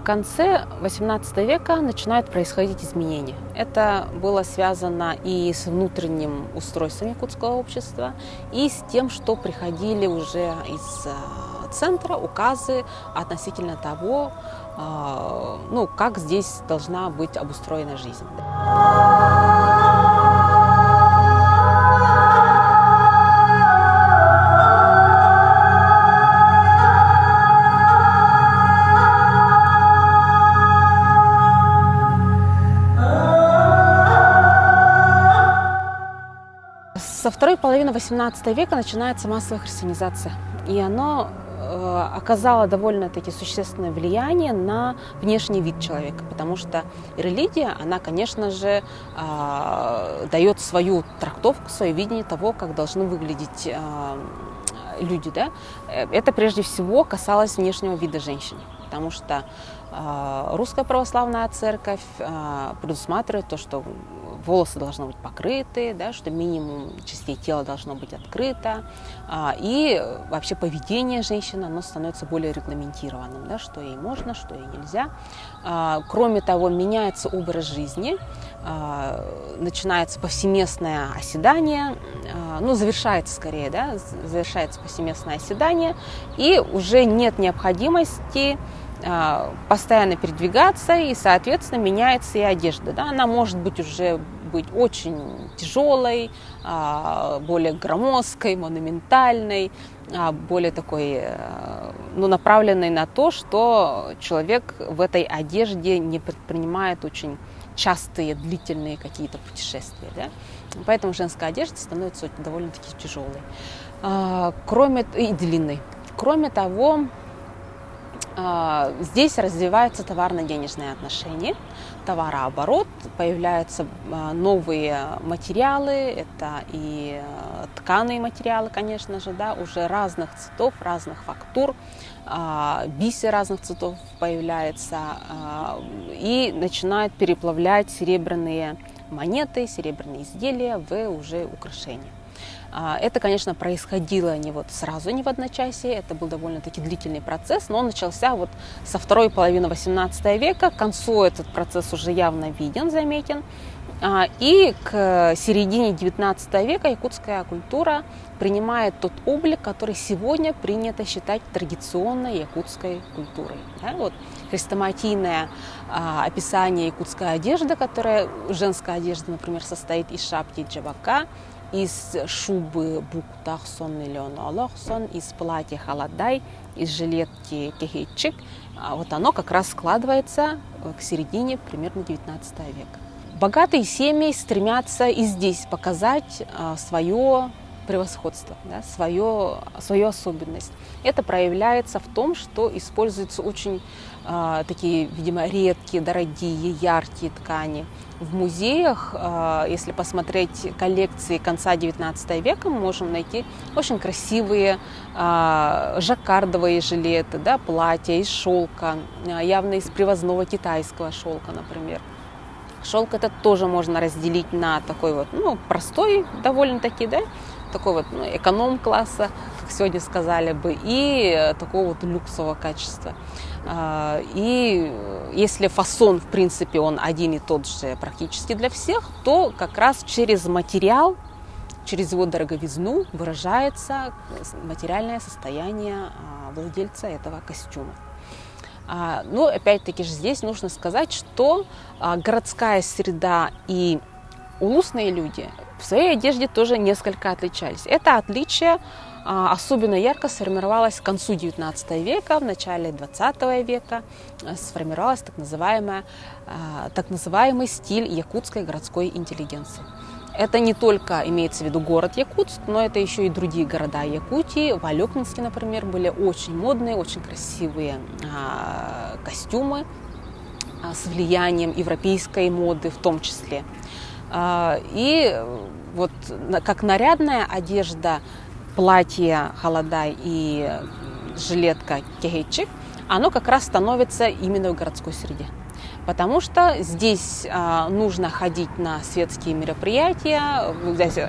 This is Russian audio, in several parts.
В конце XVIII века начинают происходить изменения. Это было связано и с внутренним устройством якутского общества, и с тем, что приходили уже из центра указы относительно того, как здесь должна быть обустроена жизнь. Со второй половины XVIII века начинается массовая христианизация, и оно оказало довольно-таки существенное влияние на внешний вид человека, потому что религия, она, конечно же, дает свою трактовку, свое видение того, как должны выглядеть люди. Да? Это прежде всего касалось внешнего вида женщины, потому что Русская православная церковь предусматривает то, что волосы должны быть покрыты, да, что минимум частей тела должно быть открыто, и вообще поведение женщины, оно становится более регламентированным, да, что ей можно, что ей нельзя. Кроме того, меняется образ жизни, начинается повсеместное оседание, завершается скорее, да, завершается повсеместное оседание, и уже нет необходимости постоянно передвигаться, и, соответственно, меняется и одежда. Да? Она может быть очень тяжелой, более громоздкой, монументальной, более такой, направленной на то, что человек в этой одежде не предпринимает очень частые, длительные какие-то путешествия. Да? Поэтому женская одежда становится довольно-таки тяжелой и длинной. Кроме того, здесь развиваются товарно-денежные отношения, товарооборот, появляются новые материалы, это и тканые материалы, конечно же, да, уже разных цветов, разных фактур, бисер разных цветов появляется, и начинают переплавлять серебряные монеты, серебряные изделия в уже украшения. Это, конечно, происходило не сразу, не в одночасье, это был довольно-таки длительный процесс, но он начался со второй половины XVIII века, к концу этот процесс уже явно виден, заметен, и к середине XIX века якутская культура принимает тот облик, который сегодня принято считать традиционной якутской культурой. Да? Хрестоматийное описание якутской одежды, женская одежда, например, состоит из шапки джабака, из шубы буктахсон или онолохсон, из платья халадай, из жилетки кехейчик. Оно как раз складывается к середине примерно XIX века. Богатые семьи стремятся и здесь показать свое превосходство, да, свою особенность. Это проявляется в том, что используются очень такие, видимо, редкие, дорогие, яркие ткани. В музеях, если посмотреть коллекции конца XIX века, мы можем найти очень красивые жаккардовые жилеты, да, платья из шелка, явно из привозного китайского шелка, например. Шелк этот тоже можно разделить на такой простой довольно-таки, да, такой эконом-класса, как сегодня сказали бы, и такого люксового качества. И если фасон, в принципе, он один и тот же практически для всех, то как раз через материал, через его дороговизну выражается материальное состояние владельца этого костюма. Опять-таки же здесь нужно сказать, что городская среда и улусные люди в своей одежде тоже несколько отличались. Это отличие особенно ярко сформировалось к концу XIX века, в начале XX века сформировался так называемый стиль якутской городской интеллигенции. Это не только имеется в виду город Якутск, но это еще и другие города Якутии. В Алекнинске, например, были очень модные, очень красивые костюмы с влиянием европейской моды в том числе. И как нарядная одежда, платье халадай и жилетка кехейчик, оно как раз становится именно в городской среде. Потому что здесь нужно ходить на светские мероприятия,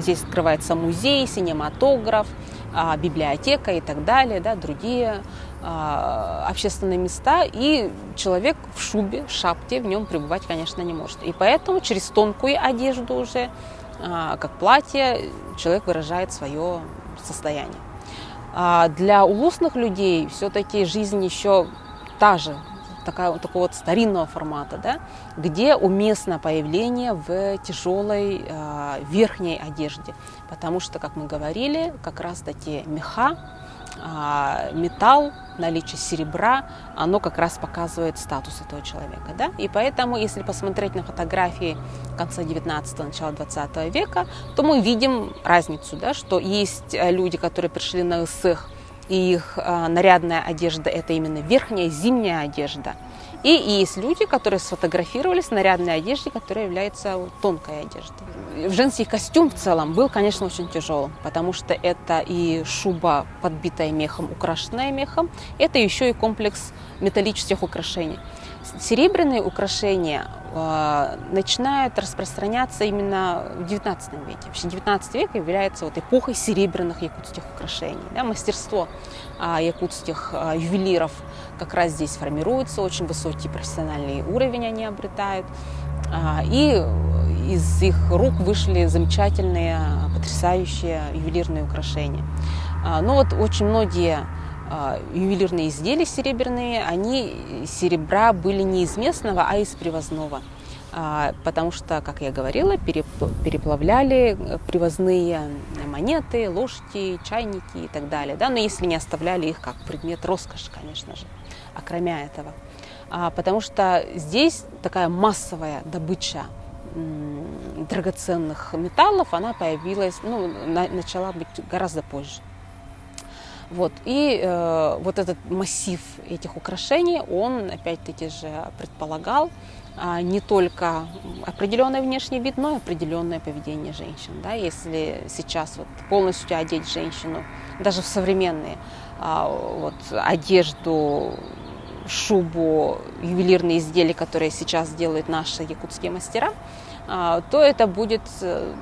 здесь открывается музей, синематограф, библиотека и так далее, да, другие общественные места, и человек в шубе, в шапке в нем пребывать, конечно, не может. И поэтому через тонкую одежду уже, как платье, человек выражает свое состояние. Для улусных людей все-таки жизнь еще та же, такого вот старинного формата, да, где уместно появление в тяжелой верхней одежде. Потому что, как мы говорили, как раз таки меха, металл, наличие серебра, оно как раз показывает статус этого человека. Да? И поэтому, если посмотреть на фотографии конца 19-го, начала 20 века, то мы видим разницу, да, что есть люди, которые пришли на Исых, и их нарядная одежда – это именно верхняя зимняя одежда. И есть люди, которые сфотографировались в нарядной одежде, которая является тонкой одеждой. Женский костюм в целом был, конечно, очень тяжелым, потому что это и шуба, подбитая мехом, украшенная мехом, это еще и комплекс металлических украшений. Серебряные украшения начинают распространяться именно в XIX веке. Вообще XIX век является вот эпохой серебряных якутских украшений. Да, мастерство якутских ювелиров как раз здесь формируется, очень высокий профессиональный уровень они обретают. И из их рук вышли замечательные, потрясающие ювелирные украшения. Но вот очень многие ювелирные изделия серебряные, они из серебра были не из местного, а из привозного. Потому что, как я говорила, переплавляли привозные монеты, ложки, чайники и так далее. Да? Но если не оставляли их как предмет роскоши, конечно же, окромя этого. Потому что здесь такая массовая добыча драгоценных металлов, она появилась, начала быть гораздо позже. Вот. И вот этот массив этих украшений, он опять-таки же предполагал не только определенный внешний вид, но и определенное поведение женщин. Да? Если сейчас вот полностью одеть женщину, даже в современные одежду, шубу, ювелирные изделия, которые сейчас делают наши якутские мастера, то это будет,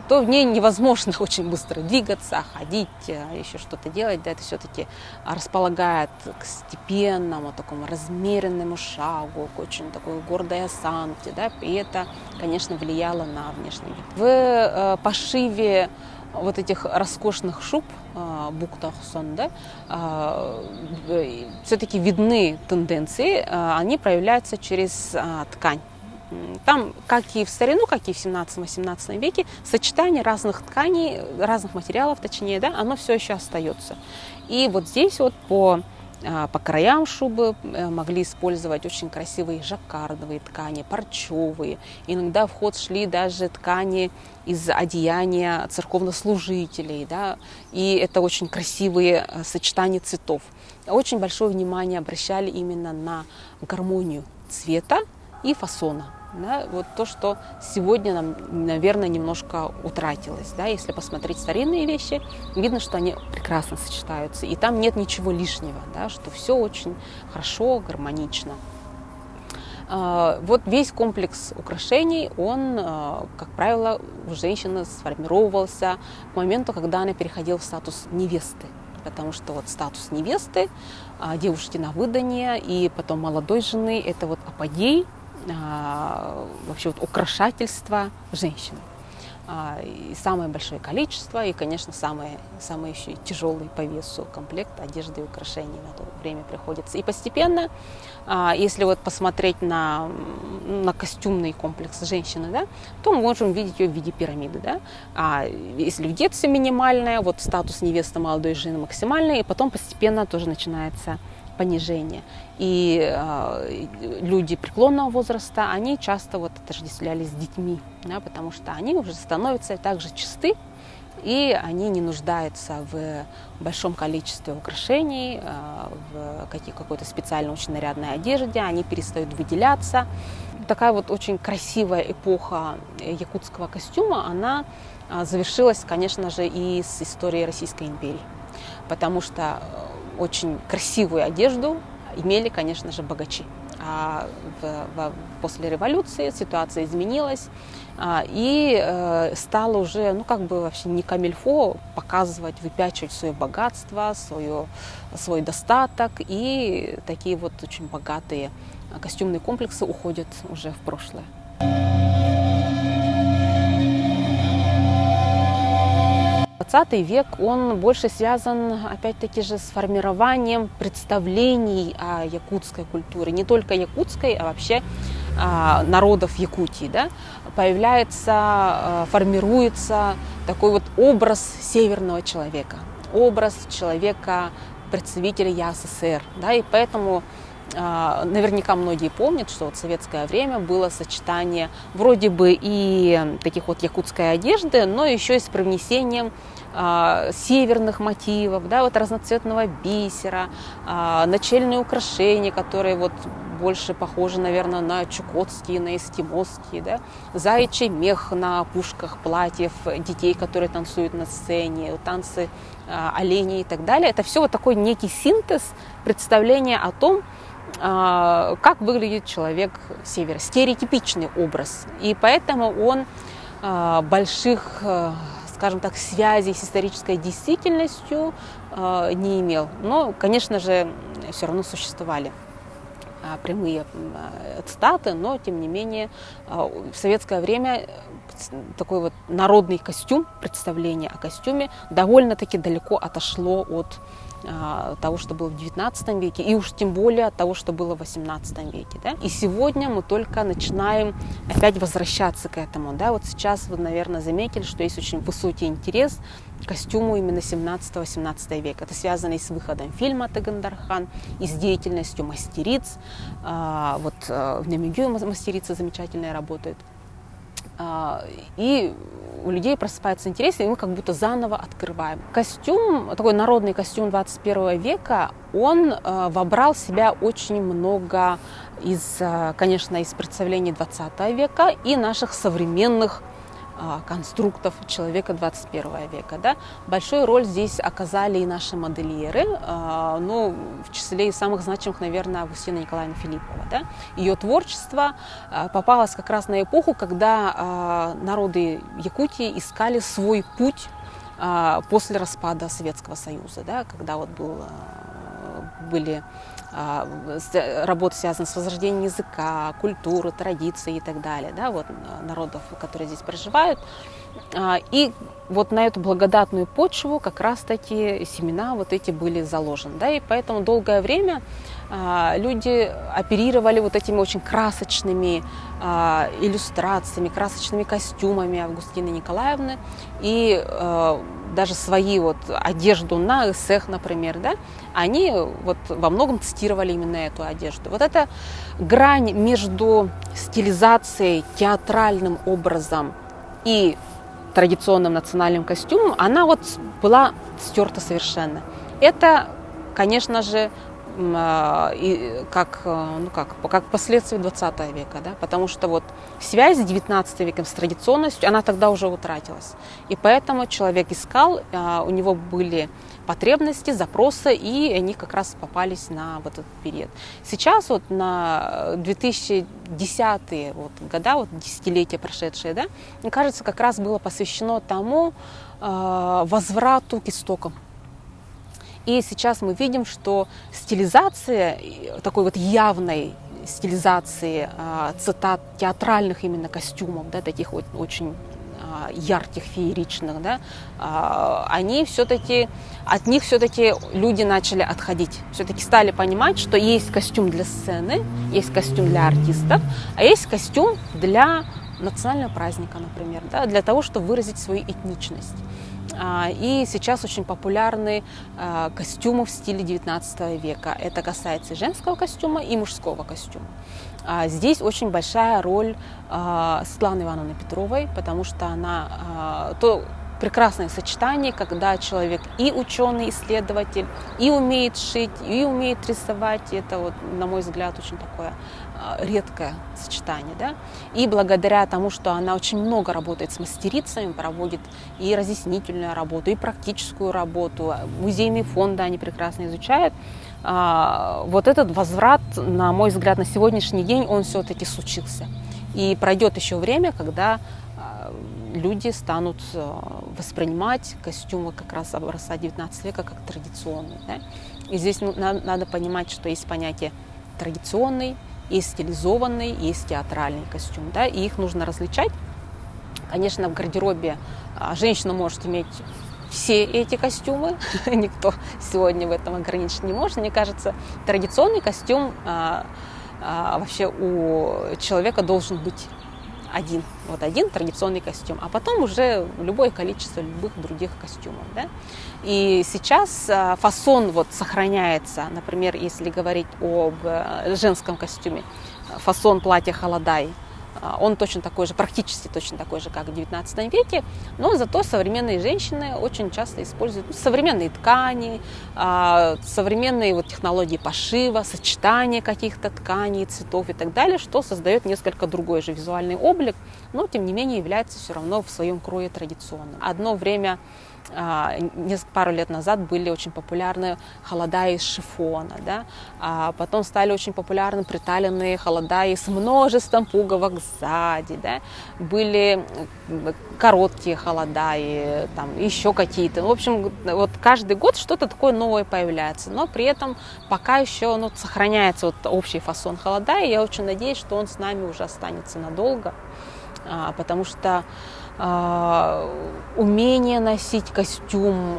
то в ней невозможно очень быстро двигаться, ходить, еще что-то делать. Да, это все-таки располагает к степенному, такому размеренному шагу, к очень такой гордой осанке. Да, и это, конечно, влияло на внешний вид. В пошиве вот этих роскошных шуб, буктахсон, да, все-таки видны тенденции, они проявляются через ткань. Там, как и в старину, как и в 17-18 веке, сочетание разных тканей, разных материалов, точнее, да, оно все еще остается. И вот здесь вот по краям шубы могли использовать очень красивые жаккардовые ткани, парчевые. Иногда в ход шли даже ткани из одеяния церковнослужителей. Да? И это очень красивые сочетания цветов. Очень большое внимание обращали именно на гармонию цвета и фасона. Да, вот то, что сегодня нам, наверное, немножко утратилось. Да, если посмотреть старинные вещи, видно, что они прекрасно сочетаются. И там нет ничего лишнего, да, что все очень хорошо, гармонично. Вот весь комплекс украшений, он, как правило, у женщины сформировался к моменту, когда она переходила в статус невесты. Потому что вот статус невесты, девушки на выданье и потом молодой жены – это вот апогей вообще вот украшательства женщины. И самое большое количество, и, конечно, самый еще и тяжелый по весу комплект одежды и украшений на то время приходится. И постепенно, если вот посмотреть на костюмный комплекс женщины, да, то мы можем видеть ее в виде пирамиды. Да? Если в детстве минимальная, вот статус невесты молодой жены максимальный, и потом постепенно тоже начинается понижение. И люди преклонного возраста, они часто вот отождествлялись с детьми, да, потому что они уже становятся также чисты, и они не нуждаются в большом количестве украшений, в какой-то специальной очень нарядной одежде, они перестают выделяться. Такая вот очень красивая эпоха якутского костюма, она завершилась, конечно же, и с историей Российской империи, потому что очень красивую одежду имели, конечно же, богачи. после революции ситуация изменилась, и стало уже, вообще не камильфо показывать, выпячивать свое богатство, свой достаток, и такие вот очень богатые костюмные комплексы уходят уже в прошлое. 20 век, он больше связан, опять-таки же, с формированием представлений о якутской культуре. Не только якутской, а вообще народов Якутии. Да? Формируется такой вот образ северного человека, образ человека, представителя ЯССР. Да? И поэтому наверняка многие помнят, что в советское время было сочетание вроде бы и таких вот якутской одежды, но еще и с привнесением северных мотивов, да, вот разноцветного бисера, начальные украшения, которые вот больше похожи, наверное, на чукотские, на эскимосские, да, заячий мех на опушках платьев детей, которые танцуют на сцене, танцы оленей и так далее. Это все вот такой некий синтез представления о том, как выглядит человек севера, стереотипичный образ. И поэтому он больших, скажем так, связей с исторической действительностью не имел. Но, конечно же, все равно существовали прямые цитаты, но, тем не менее, в советское время такой вот народный костюм, представление о костюме довольно-таки далеко отошло от того, что было в XIX веке, и уж тем более от того, что было в XVIII веке. Да? И сегодня мы только начинаем опять возвращаться к этому. Да? Вот сейчас вы, наверное, заметили, что есть очень высокий интерес к костюму именно XVII-XVIII века. Это связано и с выходом фильма «Тагандархан», и с деятельностью мастериц. Вот в Немюгю мастерицы замечательные работают. И у людей просыпается интерес, и мы как будто заново открываем. Костюм, такой народный костюм 21 века, он вобрал в себя очень много конечно, из представлений 20 века и наших современных конструктов человека 21 века. Да? Большую роль здесь оказали и наши модельеры, в числе самых значимых, наверное, Августина Николаевна Филиппова. Да? Ее творчество попалось как раз на эпоху, когда народы Якутии искали свой путь после распада Советского Союза, да? Когда вот были работы, связанные с возрождением языка, культуры, традиций и так далее, да, вот, народов, которые здесь проживают. И вот на эту благодатную почву как раз-таки семена вот эти были заложены. Да, и поэтому долгое время люди оперировали вот этими очень красочными иллюстрациями, красочными костюмами Августины Николаевны. И даже свои вот одежду на эссех, например, да, они вот во многом цитировали именно эту одежду. Вот эта грань между стилизацией, театральным образом и традиционным национальным костюмом, она вот была стерта совершенно. Это, конечно же, как последствие 20 века, да? Потому что вот связь с 19 веком, с традиционностью, она тогда уже утратилась. И поэтому человек искал, у него были потребности, запросы, и они как раз попались на вот этот период. Сейчас вот на 2010-е года, вот десятилетия прошедшие, да, мне кажется, как раз было посвящено тому возврату к истокам. И сейчас мы видим, что стилизация, такой вот явной стилизации цитат театральных именно костюмов, да, таких вот очень ярких, фееричных, да, от них все-таки люди начали отходить. Все-таки стали понимать, что есть костюм для сцены, есть костюм для артистов, а есть костюм для национального праздника, например, да, для того, чтобы выразить свою этничность. И сейчас очень популярны костюмы в стиле 19 века. Это касается и женского костюма, и мужского костюма. Здесь очень большая роль Светланы Ивановны Петровой, потому что она прекрасное сочетание, когда человек и ученый, исследователь, и умеет шить, и умеет рисовать. Это, вот, на мой взгляд, очень такое редкое сочетание. Да? И благодаря тому, что она очень много работает с мастерицами, проводит и разъяснительную работу, и практическую работу, музейные фонды они прекрасно изучают, вот этот возврат, на мой взгляд, на сегодняшний день, он все-таки случился. И пройдет еще время, когда люди станут воспринимать костюмы как раз образца 19 века как традиционные. Да? И здесь надо понимать, что есть понятие традиционный, есть стилизованный, есть театральный костюм. Да? И их нужно различать. Конечно, в гардеробе женщина может иметь все эти костюмы, никто сегодня в этом ограничить не может. Мне кажется, традиционный костюм вообще у человека должен быть один. Вот один традиционный костюм, а потом уже любое количество любых других костюмов. Да? И сейчас фасон вот сохраняется. Например, если говорить об женском костюме, фасон платья холодай, он точно такой же, практически точно такой же, как в XIX веке, но зато современные женщины очень часто используют современные ткани, современные вот технологии пошива, сочетания каких-то тканей, цветов и так далее, что создает несколько другой же визуальный облик, но тем не менее является все равно в своем крое традиционным. Одно время, пару лет назад, были очень популярны холодаи из шифона, да? А потом стали очень популярны приталенные холодаи с множеством пуговок сзади, да? Были короткие холодаи, там еще какие-то. В общем, вот каждый год что-то такое новое появляется, но при этом пока еще сохраняется вот общий фасон холодая. Я очень надеюсь, что он с нами уже останется надолго, потому что умение носить костюм,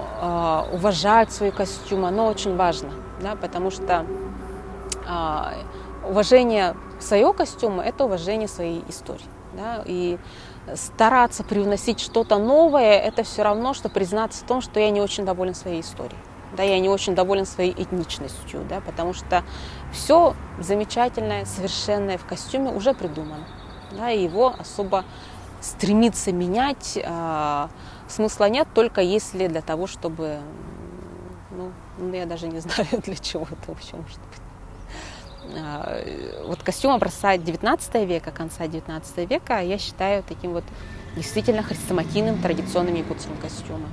уважать свой костюм, оно очень важно, да, потому что уважение своего костюма – это уважение своей истории. Да, и стараться привносить что-то новое – это все равно, что признаться в том, что я не очень доволен своей историей. Да, я не очень доволен своей этничностью, да, потому что все замечательное, совершенное в костюме уже придумано. Да, и его особо стремиться менять смысла нет, только если для того, чтобы, я даже не знаю, для чего это вообще может быть. Вот костюм образца 19 века, конца 19 века, я считаю таким вот действительно хрестоматийным традиционным якутским костюмом.